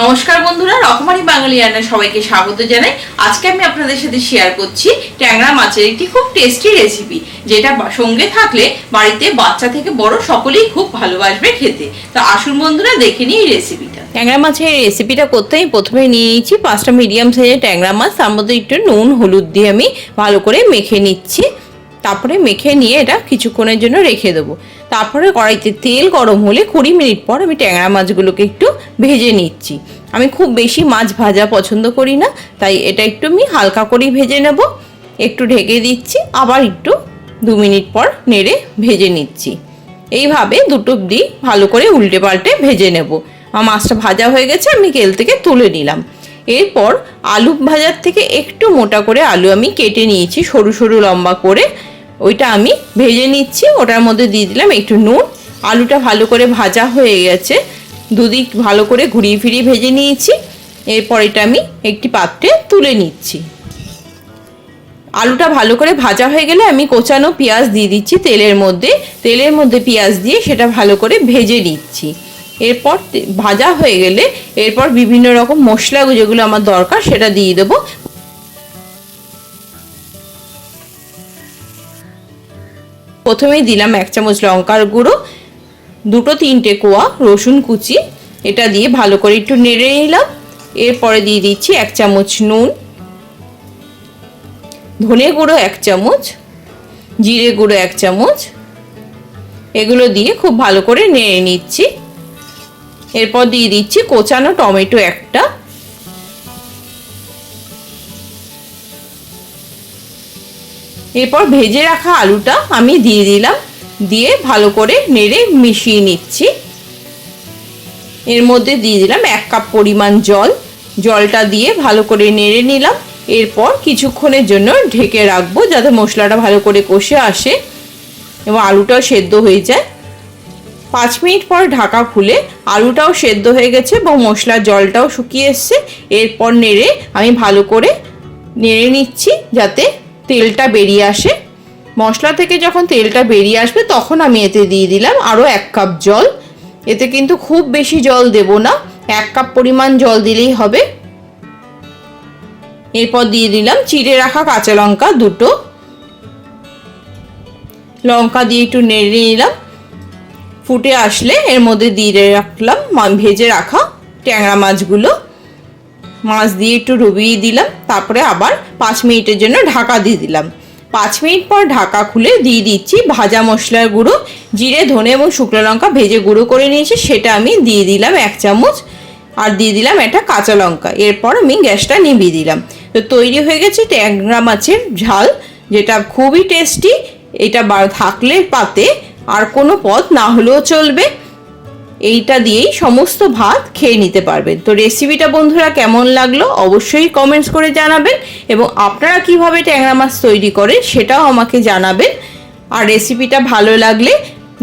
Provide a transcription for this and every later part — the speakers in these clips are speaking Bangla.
নমস্কার বন্ধুরা, রকমারি বাঙালি রান্না সবাইকে স্বাগত জানাই। আজকে আমি আপনাদের সাথে শেয়ার করছি ট্যাংরা মাছের একটি খুব টেস্টি রেসিপি, যেটা সঙ্গে থাকলে বাড়িতে বাচ্চা থেকে বড় সকলেই খুব ভালোবাসবে খেতে। তো আসুন বন্ধুরা, দেখে নিই এই রেসিপিটা। ট্যাংরা মাছের রেসিপিটা করতে আমি প্রথমে নিয়ে নিচ্ছি 5টা মিডিয়াম সাইজের ট্যাংরা মাছ। তার মধ্যে একটু নুন হলুদ দিয়ে আমি ভালো করে মেখে নিচ্ছি। তারপরে মেখে নিয়ে এটা কিছুক্ষণের জন্য রেখে দেবো। তারপরে কড়াইতে তেল গরম হলে 20 মিনিট পর আমি ট্যাংরা মাছগুলোকে একটু ভেজে নিচ্ছি। আমি খুব বেশি মাছ ভাজা পছন্দ করি না, তাই এটা একটু আমি হালকা করেই ভেজে নেব। একটু ঢেকে দিচ্ছি, আবার একটু 2 মিনিট পর নেড়ে ভেজে নিচ্ছি। এইভাবে দুটো দিক ভালো করে উল্টে পাল্টে ভেজে নেব। আমার মাছটা ভাজা হয়ে গেছে, আমি তেল থেকে তুলে নিলাম। এরপর আলু ভাজার থেকে একটু মোটা করে আলু আমি কেটে নিয়েছি, সরু সরু লম্বা করে। ওইটা আমি ভেজে নিচ্ছি। ওটার মধ্যে দিয়ে দিলাম একটু নুন। আলুটা ভালো করে ভাজা হয়ে গেছে, দুদিক ভালো করে ঘুরিয়ে ফিরিয়ে ভেজে নিয়েছি। এরপর এটা আমি একটি পাত্রে তুলে নিচ্ছি। আলুটা ভালো করে ভাজা হয়ে গেলে আমি কোচানো পেঁয়াজ দিয়ে দিচ্ছি তেলের মধ্যে পেঁয়াজ দিয়ে সেটা ভালো করে ভেজে নিচ্ছি। এরপর ভাজা হয়ে গেলে এরপর বিভিন্ন রকম মশলা যেগুলো আমার দরকার সেটা দিয়ে দেবো। প্রথমেই দিলাম 1 চামচ লঙ্কার গুঁড়ো, 2-3টে কোয়া রসুন কুচি, এটা দিয়ে ভালো করে একটু নেড়ে নিলাম। এরপরে দিয়ে দিচ্ছি 1 চামচ নুন, ধনে গুঁড়ো 1 চামচ, জিরে গুঁড়ো 1 চামচ। এগুলো দিয়ে খুব ভালো করে নেড়ে নিচ্ছি। এরপর দিয়ে দিচ্ছি কোচানো টমেটো একটা। এরপর ভেজে রাখা আলুটা আমি দিয়ে দিলাম, দিয়ে ভালো করে নেড়ে মিশিয়ে নিচ্ছি। এর মধ্যে দিয়ে দিলাম 1 কাপ পরিমাণ জল। জলটা দিয়ে ভালো করে নেড়ে নিলাম। এরপর কিছুক্ষণের জন্য ঢেকে রাখবো, যাতে মশলাটা ভালো করে কষে আসে এবং আলুটাও সেদ্ধ হয়ে যায়। 5 মিনিট পর ঢাকা খুলে আলুটাও সেদ্ধ হয়ে গেছে এবং মশলার জলটাও শুকিয়ে এসছে। এরপর নেড়ে আমি ভালো করে নেড়ে নিচ্ছি, যাতে তেলটা বেরিয়ে আসে। মশলা থেকে যখন তেলটা বেরিয়ে আসবে তখন আমি এতে দিয়ে দিলাম আরও 1 কাপ জল। এতে কিন্তু খুব বেশি জল দেব না, 1 কাপ পরিমাণ জল দিলেই হবে। এরপর দিয়ে দিলাম চিড়ে রাখা কাঁচা লঙ্কা 2টো। লঙ্কা দিয়ে একটু নেড়ে নিলাম। ফুটে আসলে এর মধ্যে দিয়ে রাখলাম ভেজে রাখা ট্যাংরা মাছগুলো। মাছ দিয়ে একটু ডুবিয়ে দিলাম। তারপরে আবার 5 মিনিটের জন্য ঢাকা দিয়ে দিলাম। 5 মিনিট পর ঢাকা খুলে দিয়ে দিচ্ছি ভাজা মশলার গুঁড়ো। জিরে ধনে এবং শুকনো লঙ্কা ভেজে গুঁড়ো করে নিয়েছি, সেটা আমি দিয়ে দিলাম 1 চামচ। আর দিয়ে দিলাম একটা কাঁচা লঙ্কা। এরপর আমি গ্যাসটা নিভিয়ে দিলাম। তো তৈরি হয়ে গেছে ট্যাংরা মাছের ঝাল, যেটা খুবই টেস্টি। এটা থাকলে পাতে আর কোনো পদ না হলেও চলবে। এইটা দিয়েই সমস্ত ভাত খেয়ে নিতে পারবেন। তো রেসিপিটা বন্ধুরা কেমন লাগলো অবশ্যই কমেন্টস করে জানাবেন, এবং আপনারা কিভাবে ট্যাংরা মাছ তৈরি করেন সেটাও আমাকে জানাবেন। আর রেসিপিটা ভালো লাগলে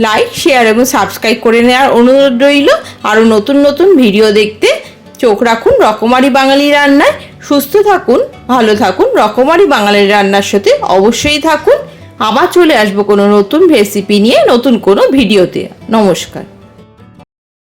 লাইক শেয়ার এবং সাবস্ক্রাইব করে নেওয়ার অনুরোধ রইল। আরও নতুন নতুন ভিডিও দেখতে চোখ রাখুন রকমারি বাঙালি রান্নায়। সুস্থ থাকুন, ভালো থাকুন, রকমারি বাঙালি রান্নার সাথে অবশ্যই থাকুন। আবার চলে আসবো কোনো নতুন রেসিপি নিয়ে নতুন কোনো ভিডিওতে। নমস্কার।